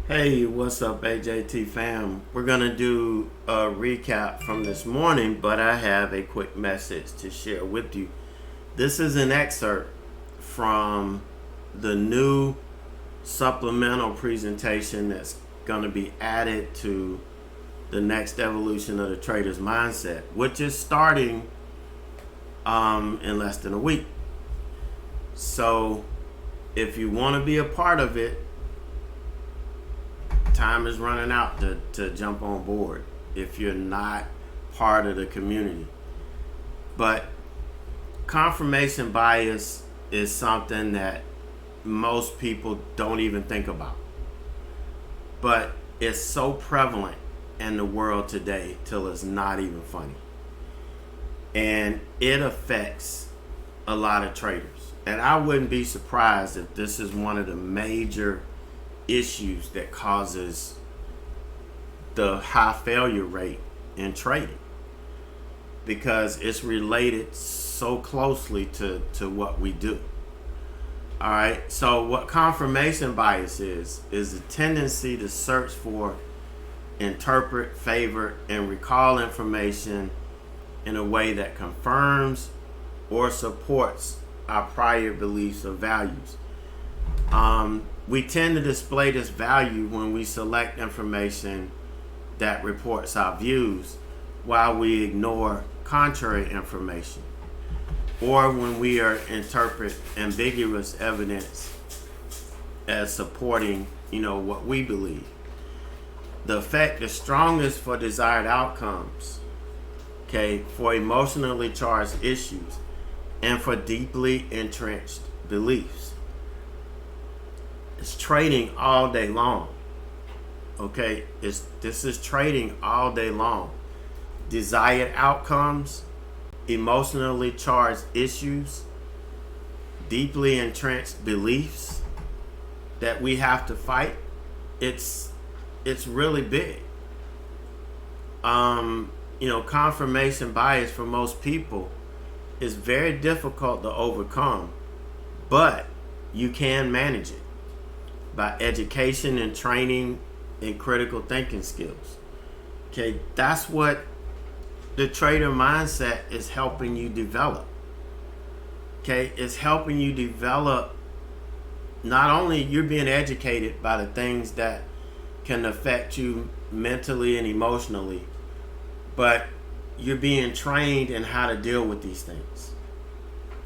Hey, what's up, AJT fam? We're gonna do a recap from this morning, but I have a quick message to share with you. This is an excerpt from the new supplemental presentation that's gonna be added to the next evolution of the trader's mindset, which is starting in less than a week. So, if you want to be a part of it, time is running out to jump on board if you're not part of the community. But confirmation bias is something that most people don't even think about. But it's so prevalent in the world today till it's not even funny. And it affects a lot of traders. And I wouldn't be surprised if this is one of the major issues that causes the high failure rate in trading, because it's related so closely to what we do. All right, so what confirmation bias is a tendency to search for, interpret, favor, and recall information in a way that confirms or supports our prior beliefs or values. We tend to display this value when we select information that reports our views while we ignore contrary information, or when we interpret ambiguous evidence as supporting, what we believe. The effect is strongest for desired outcomes, for emotionally charged issues, and for deeply entrenched beliefs. It's trading all day long. This is trading all day long. Desired outcomes, emotionally charged issues, deeply entrenched beliefs that we have to fight. It's really big. Confirmation bias for most people is very difficult to overcome, but you can manage it by education and training in critical thinking skills. That's what the trader mindset is helping you develop. It's helping you develop, not only you're being educated by the things that can affect you mentally and emotionally, but you're being trained in how to deal with these things.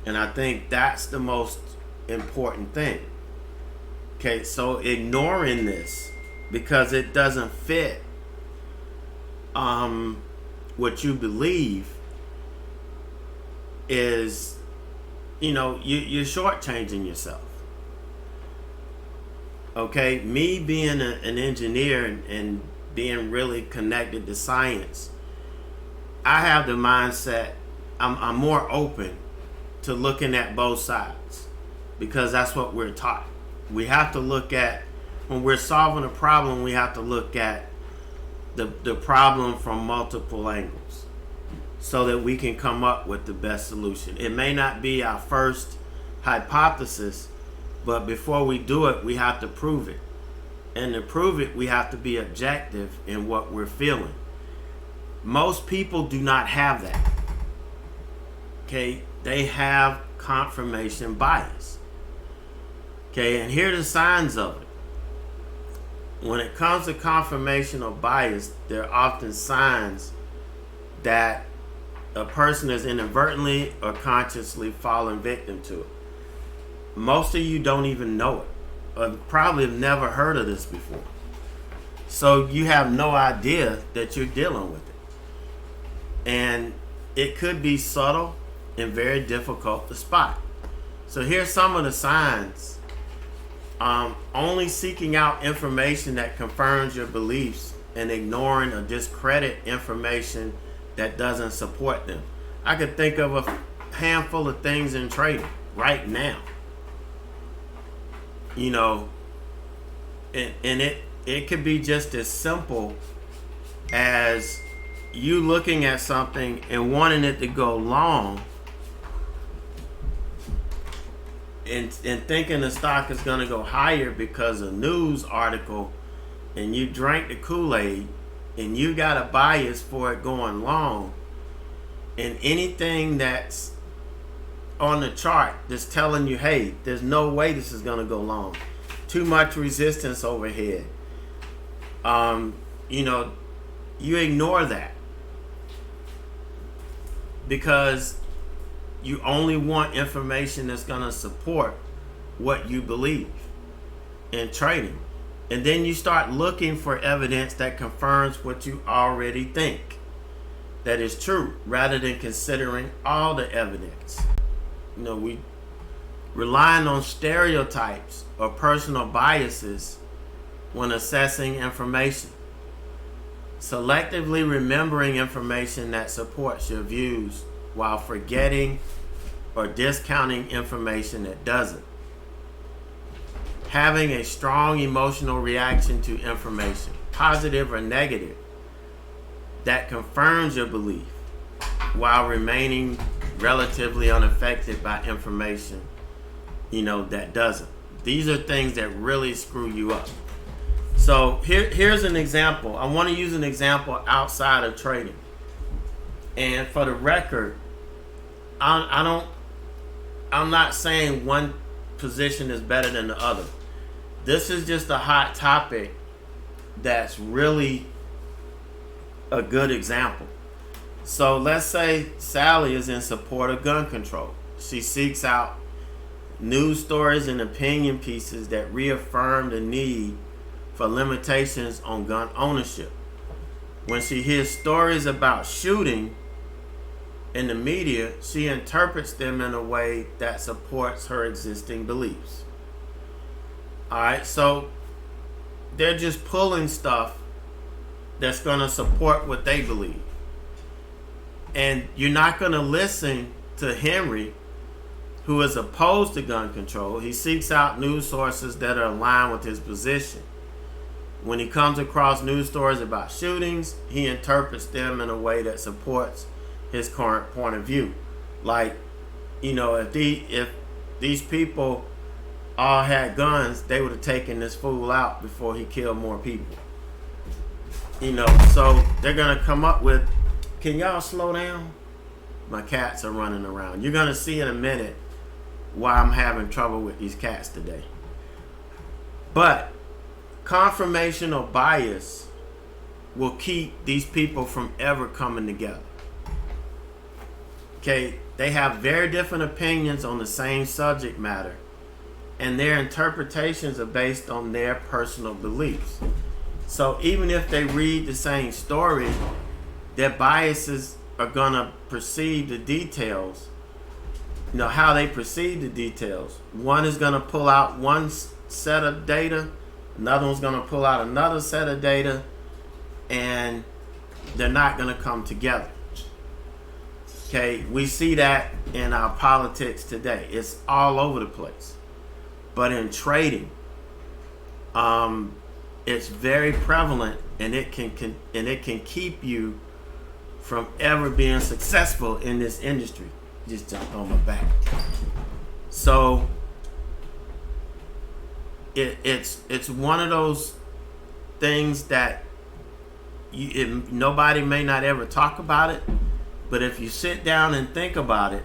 And I think that's the most important thing. So ignoring this because it doesn't fit what you believe is, you're shortchanging yourself. Me being an engineer and being really connected to science, I have the mindset, I'm more open to looking at both sides, because that's what we're taught. We have to look at, when we're solving a problem, we have to look at the problem from multiple angles so that we can come up with the best solution. It may not be our first hypothesis, but before we do it, we have to prove it. And to prove it, we have to be objective in what we're feeling. Most people do not have that. They have confirmation bias. And here are the signs of it. When it comes to confirmational bias, there are often signs that a person is inadvertently or consciously falling victim to it. Most of you don't even know it, or probably have never heard of this before. So you have no idea that you're dealing with it. And it could be subtle and very difficult to spot. So here's some of the signs. Only seeking out information that confirms your beliefs and ignoring or discredit information that doesn't support them. I could think of a handful of things in trading right now. And it could be just as simple as you looking at something and wanting it to go long, and thinking the stock is going to go higher because a news article and you drank the Kool-Aid and you got a bias for it going long, and anything that's on the chart that's telling you, hey, there's no way this is going to go long, too much resistance overhead, you ignore that because you only want information that's going to support what you believe in trading. And then you start looking for evidence that confirms what you already think that is true, rather than considering all the evidence. We relying on stereotypes or personal biases when assessing information. Selectively remembering information that supports your views while forgetting or discounting information that doesn't. Having a strong emotional reaction to information, positive or negative, that confirms your belief while remaining relatively unaffected by information, that doesn't. These are things that really screw you up. So here's an example. I want to use an example outside of trading. And for the record, I'm not saying one position is better than the other. This is just a hot topic that's really a good example. So let's say Sally is in support of gun control. She seeks out news stories and opinion pieces that reaffirm the need for limitations on gun ownership. When she hears stories about shooting in the media, she interprets them in a way that supports her existing beliefs. Alright, so they're just pulling stuff that's going to support what they believe. And you're not going to listen to Henry, who is opposed to gun control. He seeks out news sources that are aligned with his position. When he comes across news stories about shootings, he interprets them in a way that supports his current point of view. Like, if these people all had guns, they would have taken this fool out before he killed more people. So they're going to come up with, can y'all slow down? My cats are running around. You're going to see in a minute why I'm having trouble with these cats today. But confirmational bias will keep these people from ever coming together. Okay, they have very different opinions on the same subject matter, and their interpretations are based on their personal beliefs. So even if they read the same story, their biases are going to perceive the details, how they perceive the details. One is going to pull out one set of data, another one's going to pull out another set of data, and they're not going to come together. Okay, we see that in our politics today. It's all over the place. But in trading, it's very prevalent, and it can keep you from ever being successful in this industry. Just jumped on my back. So it's one of those things that nobody may not ever talk about it, but if you sit down and think about it,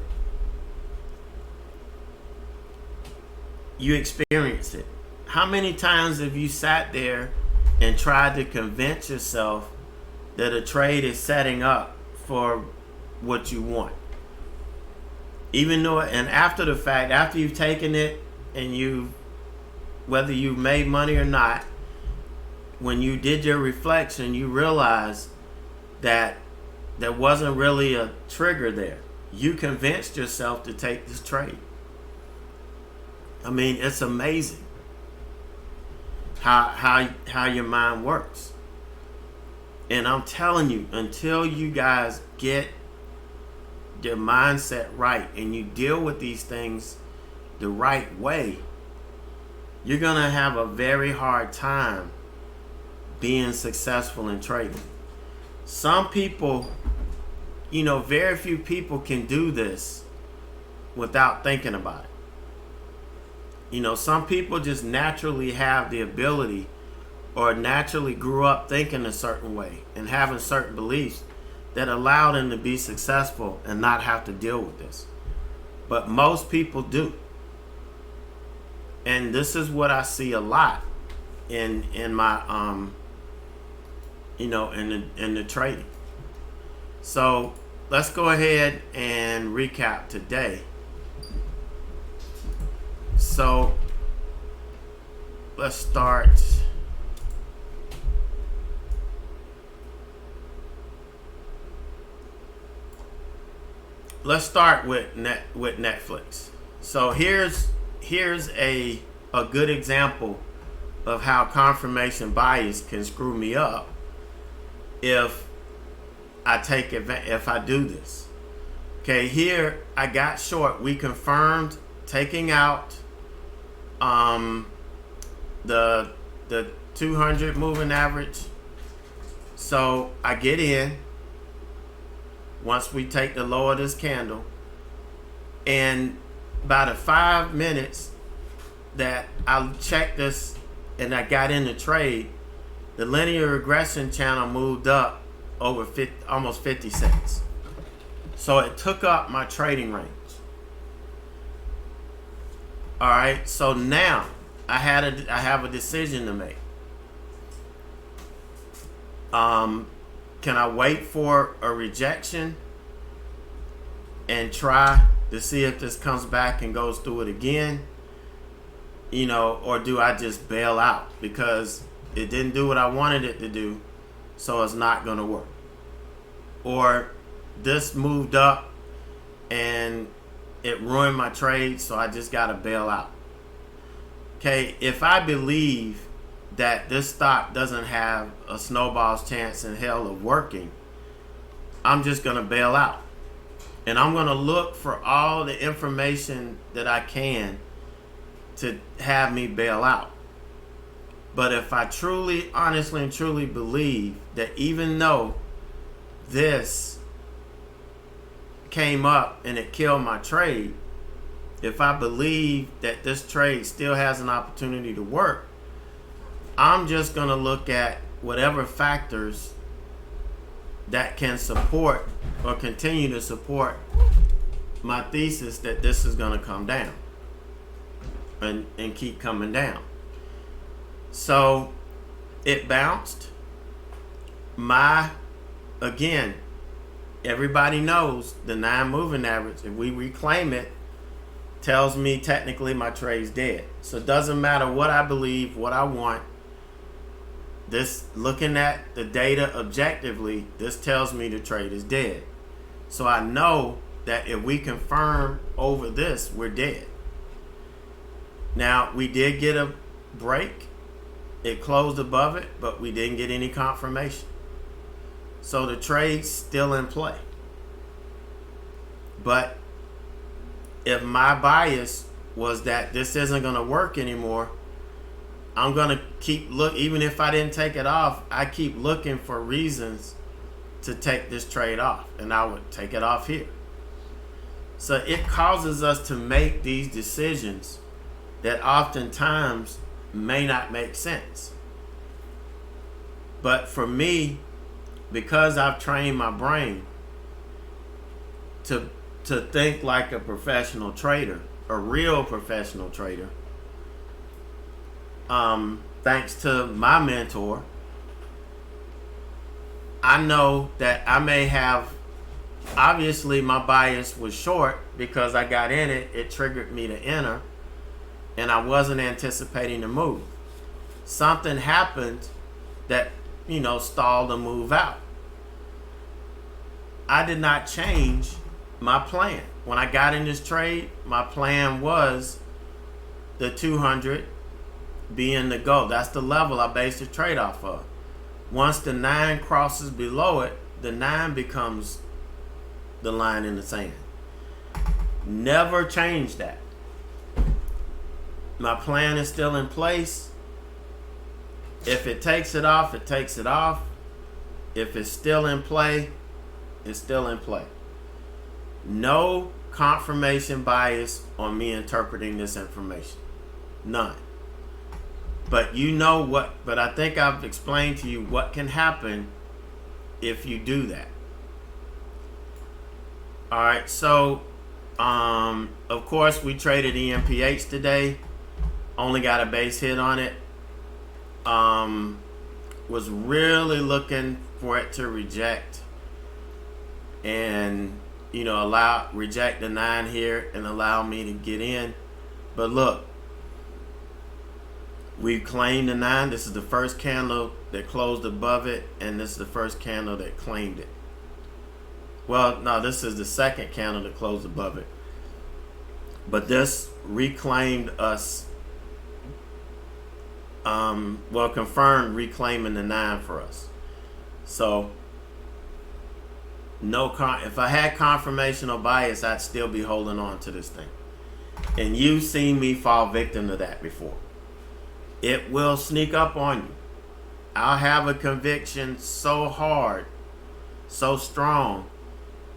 you experience it. How many times have you sat there and tried to convince yourself that a trade is setting up for what you want? Even though, and after the fact, after you've taken it and whether you made money or not, when you did your reflection, you realized that there wasn't really a trigger there. You convinced yourself to take this trade. I mean, it's amazing how your mind works. And I'm telling you, until you guys get your mindset right and you deal with these things the right way, you're going to have a very hard time being successful in trading. Some people, very few people can do this without thinking about it. Some people just naturally have the ability or naturally grew up thinking a certain way and having certain beliefs that allow them to be successful and not have to deal with this. But most people do. And this is what I see a lot in my in the trading. So let's go ahead and recap today. So let's start. Let's start with Netflix. So here's a good example of how confirmation bias can screw me up if I do this. Okay, here I got short. We confirmed taking out the 200 moving average. So I get in once we take the low of this candle, and by the 5 minutes that I checked this and I got in the trade, the linear regression channel moved up over almost 50 cents. So it took up my trading range. All right, so now I have a decision to make. Can I wait for a rejection and try to see if this comes back and goes through it again? Or do I just bail out because it didn't do what I wanted it to do, so it's not going to work? Or this moved up and it ruined my trade, so I just got to bail out. Okay, if I believe that this stock doesn't have a snowball's chance in hell of working, I'm just going to bail out. And I'm going to look for all the information that I can to have me bail out. But if I truly, honestly, and truly believe that even though this came up and it killed my trade, if I believe that this trade still has an opportunity to work, I'm just going to look at whatever factors that can support or continue to support my thesis that this is going to come down and keep coming down. So it bounced. Again, everybody knows the 9 moving average, if we reclaim it, tells me technically my trade's dead. So it doesn't matter what I believe, what I want. This, looking at the data objectively, this tells me the trade is dead. So I know that if we confirm over this, we're dead. Now, we did get a break. It closed above it, but we didn't get any confirmation. So the trade's still in play. But if my bias was that this isn't going to work anymore, I'm going to keep even if I didn't take it off, I keep looking for reasons to take this trade off, and I would take it off here. So it causes us to make these decisions that oftentimes may not make sense. But for me, because I've trained my brain to think like a professional trader, a real professional trader, thanks to my mentor, I know that I may have, obviously my bias was short because I got in it, it triggered me to enter, and I wasn't anticipating the move. Something happened that, stalled the move out. I did not change my plan. When I got in this trade, my plan was the 200 being the goal. That's the level I based the trade off of. Once the 9 crosses below it, the 9 becomes the line in the sand. Never change that. My plan is still in place. If it takes it off, it takes it off. If it's still in play, it's still in play. No confirmation bias on me interpreting this information. None. But but I think I've explained to you what can happen if you do that. All right, so of course we traded EMPH today. Only got a base hit on it. Was really looking for it to reject and reject the 9 here and allow me to get in. But look, we claimed the 9. This is the first candle that closed above it, and this is the first candle that claimed it. Well, no, this is the second candle that closed above it. But this reclaimed us, confirmed reclaiming the 9 for us. So, if I had confirmational bias, I'd still be holding on to this thing. And you've seen me fall victim to that before. It will sneak up on you. I'll have a conviction so hard, so strong,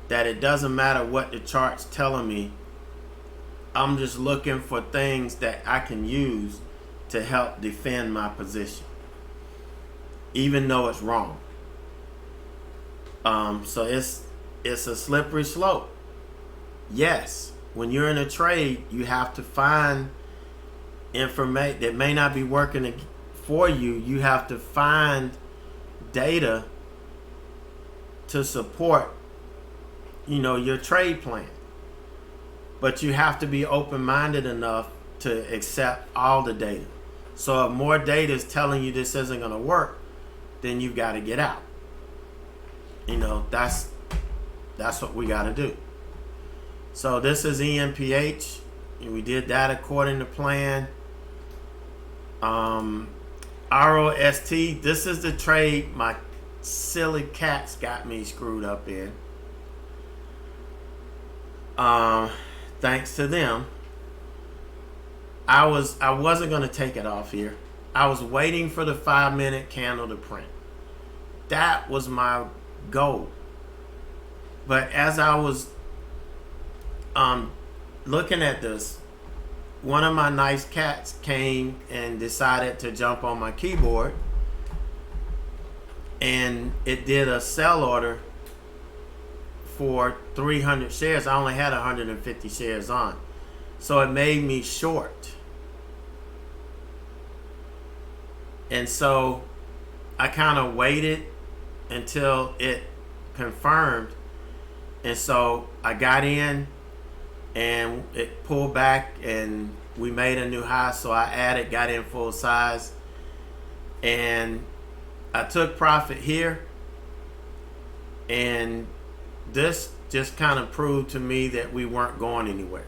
that it doesn't matter what the chart's telling me. I'm just looking for things that I can use to help defend my position, even though it's wrong. So it's a slippery slope. Yes, when you're in a trade, you have to find information that may not be working for you. You have to find data to support, your trade plan. But you have to be open-minded enough to accept all the data. So if more data is telling you this isn't going to work, then you've got to get out. That's what we got to do. So this is EMPH. We did that according to plan. ROST, this is the trade my silly cats got me screwed up in. Thanks to them. I wasn't going to take it off here. I was waiting for the 5-minute candle to print. That was my goal. But as I was looking at this, one of my nice cats came and decided to jump on my keyboard, and it did a sell order for 300 shares. I only had 150 shares on, so it made me short. And so I kind of waited until it confirmed, and so I got in and it pulled back and we made a new high, so I got in full size, and I took profit here. And this just kind of proved to me that we weren't going anywhere.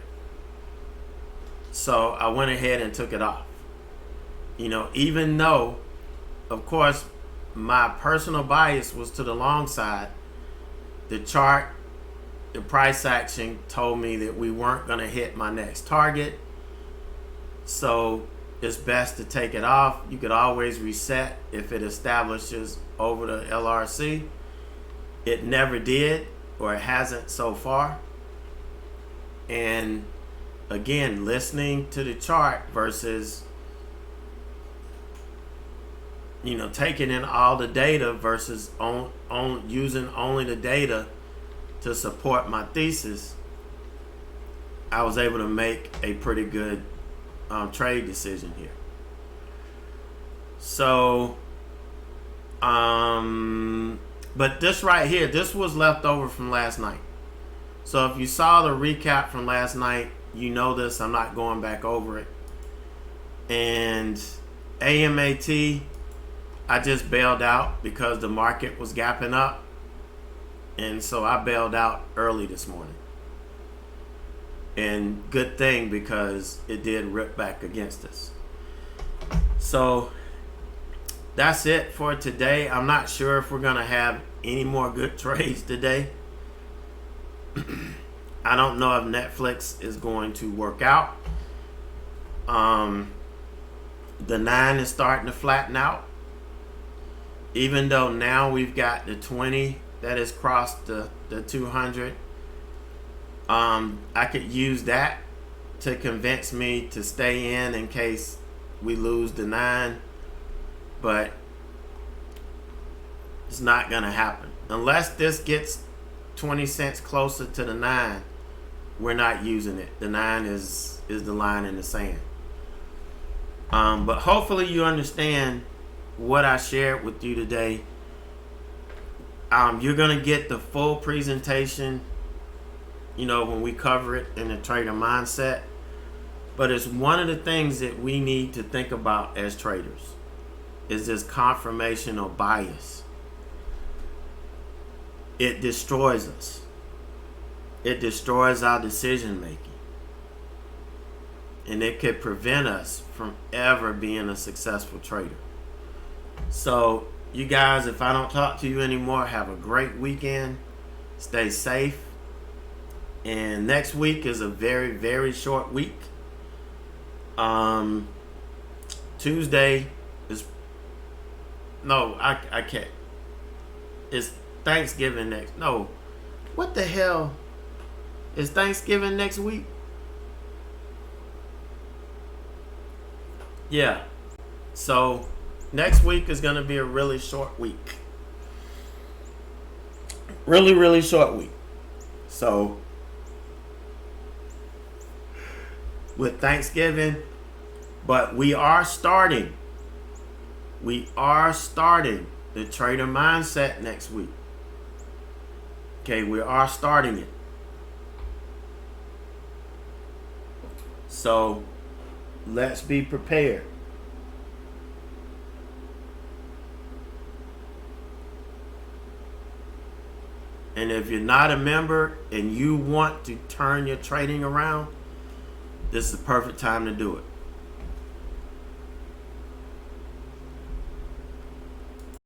So I went ahead and took it off. Even though, of course, my personal bias was to the long side, the chart, the price action told me that we weren't going to hit my next target. So it's best to take it off. You could always reset if it establishes over the LRC. It never did, or it hasn't so far. And again, listening to the chart versus taking in all the data versus using only the data to support my thesis, I was able to make a pretty good trade decision here. So, but this right here, this was left over from last night. So if you saw the recap from last night, this. I'm not going back over it. And AMAT, I just bailed out because the market was gapping up. And so I bailed out early this morning. And good thing, because it did rip back against us. So that's it for today. I'm not sure if we're going to have any more good trades today. I don't know if Netflix is going to work out. The 9 is starting to flatten out. Even though now we've got the 20 that has crossed the 200. I could use that to convince me to stay in case we lose the 9, but it's not going to happen. Unless this gets 20 cents closer to the 9, we're not using it. The 9 is the line in the sand. But hopefully you understand what I shared with you today. You're going to get the full presentation, when we cover it in the trader mindset. But it's one of the things that we need to think about as traders is this confirmational bias. It destroys us. It destroys our decision making. And it could prevent us from ever being a successful trader. So, you guys, if I don't talk to you anymore, have a great weekend. Stay safe. And next week is a very, very short week. Tuesday is... No, I can't. It's Thanksgiving next... No. What the hell? Is Thanksgiving next week? Yeah. So, next week is going to be a really short week. Really, really short week. So, with Thanksgiving, but we are starting the trader mindset next week. Okay, we are starting it. So, let's be prepared. And if you're not a member and you want to turn your trading around, this is the perfect time to do it.